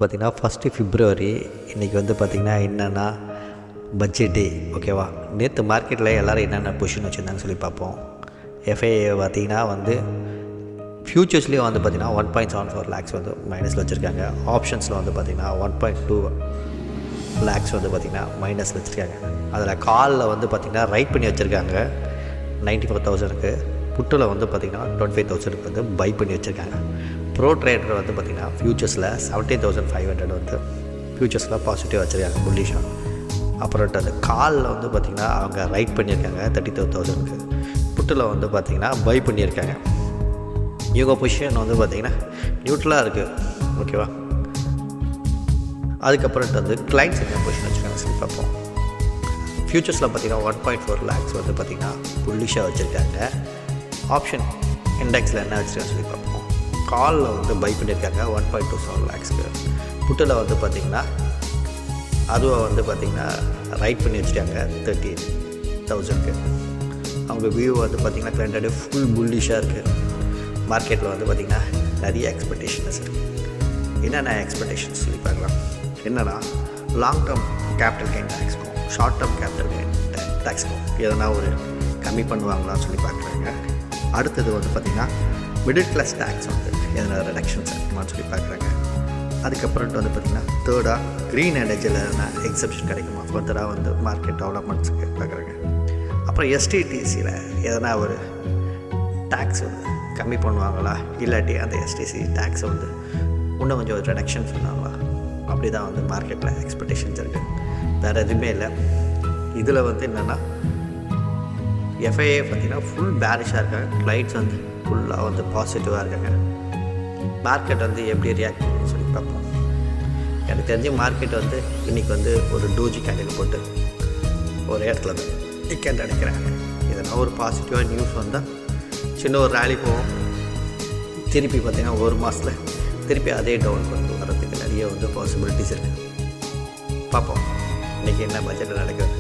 பார்த்திங்கன்னா first February இன்றைக்கி வந்து பார்த்திங்கன்னா என்னென்னா பட்ஜெட் டே. ஓகேவா, நேற்று மார்க்கெட்டில் எல்லோரும் என்னென்ன பொசிஷன் வச்சுருந்தாங்கன்னு சொல்லி பார்ப்போம். எஃப்ஐஏ பார்த்திங்கன்னா வந்து ஃப்யூச்சர்ஸ்லேயும் வந்து பார்த்திங்கன்னா 1.74 lakhs வந்து மைனஸில் வச்சுருக்காங்க. ஆப்ஷன்ஸில் வந்து பார்த்திங்கன்னா 1.2 lakhs வந்து பார்த்திங்கன்னா மைனஸில் வச்சுருக்காங்க. அதில் காலில் வந்து பார்த்திங்கன்னா ரைட் பண்ணி வச்சுருக்காங்க 94,000க்கு. புட்டில் வந்து பார்த்திங்கன்னா 25,000க்கு வந்து பை பண்ணி வச்சுருக்காங்க. ப்ரோ ட்ரேடர் வந்து பார்த்திங்கன்னா ஃப்யூச்சர்ஸில் 17,500 வந்து ஃப்யூச்சர்ஸில் பாசிட்டிவ் வச்சுருக்காங்க புல்லிஷாக. அப்புறம் அது காலில் வந்து பார்த்திங்கன்னா அவங்க ரைட் பண்ணியிருக்காங்க 32,000க்கு. புட்டில் வந்து பார்த்திங்கன்னா பை பண்ணியிருக்காங்க. இவங்க பொசிஷன் வந்து பார்த்திங்கன்னா நியூட்ரலாக இருக்குது. ஓகேவா, அதுக்கப்புறட்டு வந்து கிளைண்ட்ஸ் என்ன பொசிஷன் வச்சுருக்காங்க சொல்லி பார்ப்போம். ஃப்யூச்சர்ஸில் பார்த்திங்கன்னா 1.4 lakhs வந்து பார்த்திங்கன்னா புல்லிஷாக வச்சுருக்காங்க. ஆப்ஷன் இண்டெக்ஸில் என்ன வச்சுருக்காங்க சொல்லி பார்ப்போம். காலில் வந்து பை பண்ணியிருக்காங்க 1.27 lakhsக்கு. புட்டில் வந்து பார்த்திங்கன்னா அதுவை வந்து பார்த்திங்கன்னா ரைட் பண்ணி வச்சுருக்காங்க 30,000க்கு. அவங்க வியூ வந்து பார்த்திங்கன்னா கிளைண்டோட ஃபுல் புல்லிஷாக இருக்குது. மார்க்கெட்டில் வந்து பார்த்திங்கன்னா நிறைய எக்ஸ்பெக்டேஷன்ஸ் இருக்குது. என்னென்ன எக்ஸ்பெக்டேஷன்ஸ் சொல்லி பார்க்கலாம். என்னென்னா லாங் டேர்ம் கேபிட்டல் கெயின் டேக்ஸ்க்கும் ஷார்ட் டேர்ம் கேபிட்டல் கெயின் டேக்ஸ்க்கும் எதனா ஒரு கம்மி பண்ணுவாங்களான்னு சொல்லி பார்க்குறாங்க. அடுத்தது வந்து பார்த்திங்கன்னா மிடில் கிளாஸ் டேக்ஸ் வந்து எதனா ரிடக்ஷன்ஸ் இருக்குமான்னு சொல்லி பார்க்குறாங்க. அதுக்கப்புறம்ட்டு வந்து பார்த்திங்கன்னா தேர்டாக க்ரீன் எனர்ஜியில் எதனா எக்ஸப்ஷன் கிடைக்குமா ஃபர்தராக வந்து மார்க்கெட் டெவலப்மெண்ட்ஸுக்கு பார்க்குறாங்க. அப்புறம் எஸ்டிடிசியில் எதனா ஒரு டேக்ஸ் வந்து கம்மி பண்ணுவாங்களா, இல்லாட்டி அந்த எஸ்டிசி டேக்ஸை வந்து இன்னும் கொஞ்சம் ரிடக்ஷன் பண்ணுவாங்களா, அப்படி தான் வந்து மார்க்கெட்டில் எக்ஸ்பெக்டேஷன்ஸ் இருக்குது. வேறு எதுவுமே இல்லை. இதில் வந்து என்னென்னா எஃப்ஐஏ பார்த்திங்கன்னா ஃபுல் பேரிஷாக இருக்காங்க. கிளைண்ட்ஸ் வந்து ஃபுல்லாக வந்து பாசிட்டிவாக இருக்காங்க. மார்க்கெட் வந்து எப்படி ரியாக்ட் பண்ணுன்னு சொல்லி பார்ப்போம். எனக்கு தெரிஞ்ச மார்க்கெட் வந்து இன்றைக்கி வந்து ஒரு டோஜி கேண்டில் போட்டு ஒரு இடத்துல வந்து டிக்கெட் அடிக்கிறாங்க. இதெல்லாம் ஒரு பாசிட்டிவாக நியூஸ் வந்தால் சின்ன ஒரு ரேலி போகும். திருப்பி பார்த்திங்கன்னா ஒரு மாதத்தில் திருப்பி அதே டவுன் பண்ணி வரதுக்கு நிறைய வந்து பாசிபிலிட்டிஸ் இருக்குது. பார்ப்போம் இன்றைக்கி என்ன பட்ஜெட்டில் நடக்குது.